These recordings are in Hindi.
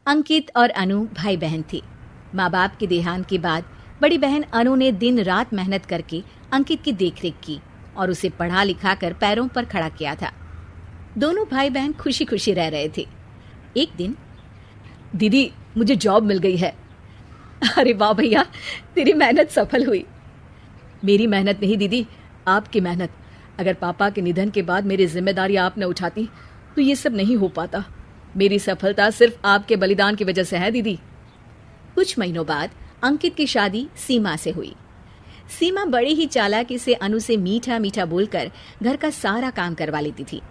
अंकित और अनु भाई बहन थे। माँ बाप के देहांत के बाद बड़ी बहन अनु ने दिन रात मेहनत करके अंकित की देखरेख की और उसे पढ़ा लिखा कर पैरों पर खड़ा किया था। दोनों भाई बहन खुशी खुशी रह रहे थे। एक दिन, दीदी मुझे जॉब मिल गई है। अरे वाह भैया, तेरी मेहनत सफल हुई। मेरी मेहनत नहीं दीदी, आपकी मेहनत। अगर पापा के निधन के बाद मेरी जिम्मेदारी आपने उठाती तो ये सब नहीं हो पाता। मेरी सफलता सिर्फ आपके बलिदान की वजह से है दीदी। कुछ महीनों बाद अंकित की शादी सीमा से हुई। सीमा बड़े ही चालाकी से अनु से मीठा मीठा बोलकर घर का सारा काम करवा लेती थी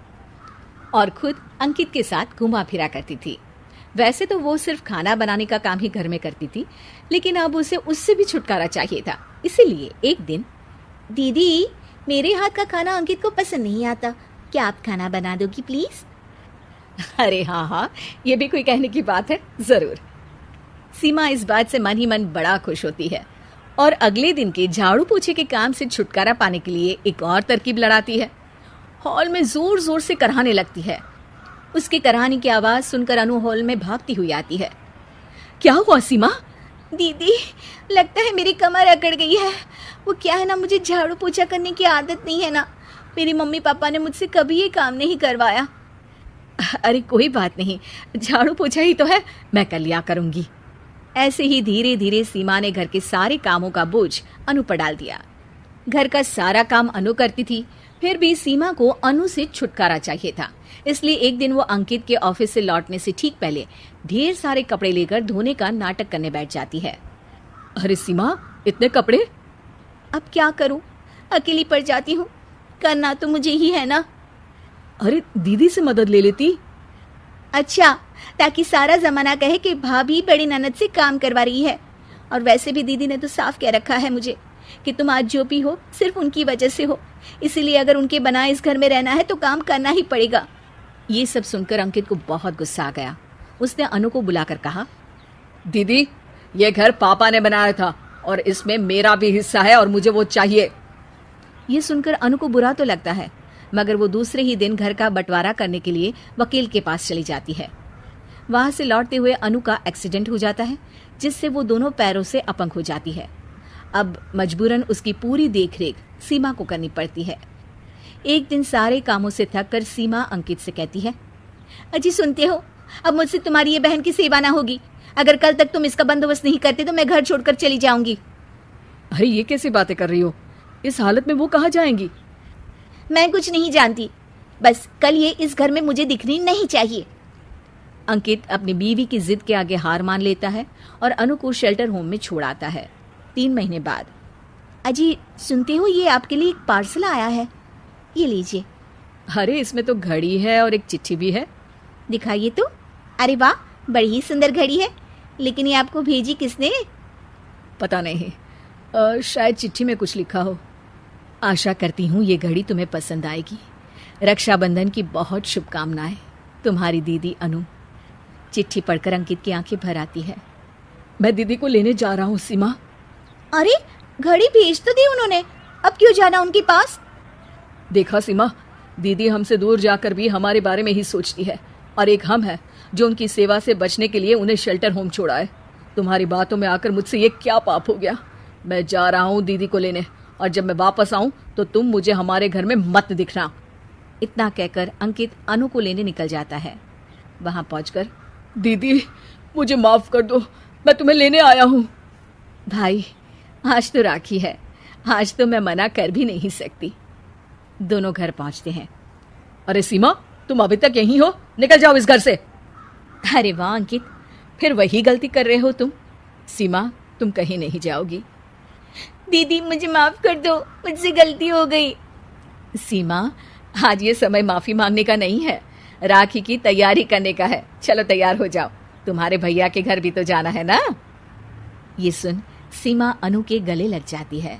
और खुद अंकित के साथ घुमा फिरा करती थी। वैसे तो वो सिर्फ खाना बनाने का काम ही घर में करती थी, लेकिन अब उसे उससे भी छुटकारा चाहिए था। इसीलिए एक दिन, दीदी मेरे हाथ का खाना अंकित को पसंद नहीं आता, क्या आप खाना बना दोगी प्लीज? अरे हाँ, ये भी कोई कहने की बात है, जरूर। सीमा इस बात से मन ही मन बड़ा खुश होती है और अगले दिन के झाड़ू पोछे के काम से छुटकारा पाने के लिए एक और तरकीब लड़ाती है। हॉल में जोर जोर से कराहने लगती है। उसके कराहने की आवाज सुनकर अनु हॉल में भागती हुई आती है। क्या हुआ सीमा? दीदी लगता है मेरी कमर अकड़ गई है। वो क्या है ना, मुझे झाड़ू पोछा करने की आदत नहीं है ना। मेरी मम्मी पापा ने मुझसे कभी ये काम नहीं करवाया। अरे कोई बात नहीं, झाड़ू पोछा ही तो है, मैं कल लिया करूंगी। ऐसे ही धीरे धीरे सीमा ने घर के सारे कामों का बोझ अनु पर डाल दिया। घर का सारा काम अनु करती थी, फिर भी सीमा को अनु से छुटकारा चाहिए था। इसलिए एक दिन वो अंकित के ऑफिस से लौटने से ठीक पहले ढेर सारे कपड़े लेकर धोने का नाटक करने बैठ जाती है। अरे सीमा, इतने कपड़े? अब क्या करूं, अकेली पड़ जाती हूँ, करना तो मुझे ही है ना। अरे दीदी से मदद ले लेती। अच्छा, ताकि सारा जमाना कहे कि भाभी बड़ी ननद से काम करवा रही है। और वैसे भी दीदी ने तो साफ कह रखा है मुझे कि तुम आज जो भी हो सिर्फ उनकी वजह से हो, इसीलिए अगर उनके बनाए इस घर में रहना है तो काम करना ही पड़ेगा। ये सब सुनकर अंकित को बहुत गुस्सा आ गया। उसने अनु को बुलाकर कहा, दीदी ये घर पापा ने बनाया था और इसमें मेरा भी हिस्सा है और मुझे वो चाहिए। ये सुनकर अनु को बुरा तो लगता है, मगर वो दूसरे ही दिन घर का बंटवारा करने के लिए वकील के पास चली जाती है। वहां से लौटते हुए अनु का एक्सीडेंट हो जाता है, जिससे वो दोनों पैरों से अपंग हो जाती है। अब मजबूरन उसकी पूरी देखरेख सीमा को करनी पड़ती है। एक दिन सारे कामों से थक कर सीमा अंकित से कहती है, अजी सुनते हो, अब मुझसे तुम्हारी ये बहन की सेवा ना होगी। अगर कल तक तुम इसका बंदोबस्त नहीं करते तो मैं घर छोड़कर चली जाऊंगी। अरे ये कैसी बातें कर रही हो? इस हालत में वो कहाँ जाएंगी? मैं कुछ नहीं जानती, बस कल ये इस घर में मुझे दिखनी नहीं चाहिए। अंकित अपनी बीवी की जिद के आगे हार मान लेता है और अनु को शेल्टर होम में छोड़ आता है। 3 महीने बाद, अजी सुनते हो, ये आपके लिए एक पार्सल आया है, ये लीजिए। अरे इसमें तो घड़ी है और एक चिट्ठी भी है। दिखाइए तो। अरे वाह, बड़ी ही सुंदर घड़ी है, लेकिन ये आपको भेजी किसने? पता नहीं, शायद चिट्ठी में कुछ लिखा हो। आशा करती हूँ ये घड़ी तुम्हें पसंद आएगी। रक्षाबंधन की बहुत शुभकामनाएं, तुम्हारी दीदी अनु। चिट्ठी पढ़कर अंकित की आंखें भर आती है। मैं दीदी को लेने जा रहा हूँ सीमा। अरे घड़ी भेज तो दी उन्होंने, अब क्यों जाना उनके पास? देखा सीमा, दीदी हमसे दूर जाकर भी हमारे बारे में ही सोचती है, और एक हम है जो उनकी सेवा से बचने के लिए उन्हें शेल्टर होम छोड़ा है। तुम्हारी बातों में आकर मुझसे ये क्या पाप हो गया? मैं जा रहा हूँ दीदी को लेने, और जब मैं वापस आऊं तो तुम मुझे हमारे घर में मत दिखना। इतना कहकर अंकित अनु को लेने निकल जाता है। वहां पहुंचकर, दीदी मुझे माफ कर दो, मैं तुम्हें लेने आया हूँ। भाई आज तो राखी है, आज तो मैं मना कर भी नहीं सकती। दोनों घर पहुंचते हैं। अरे सीमा, तुम अभी तक यहीं हो? निकल जाओ इस घर से। अरे वाह अंकित, फिर वही गलती कर रहे हो तुम। सीमा, तुम कहीं नहीं जाओगी। दीदी मुझे माफ कर दो, मुझसे गलती हो गई। सीमा, आज ये समय माफी मांगने का नहीं है, राखी की तैयारी करने का है। चलो तैयार हो जाओ, तुम्हारे भैया के घर भी तो जाना है ना। ये सुन सीमा अनु के गले लग जाती है।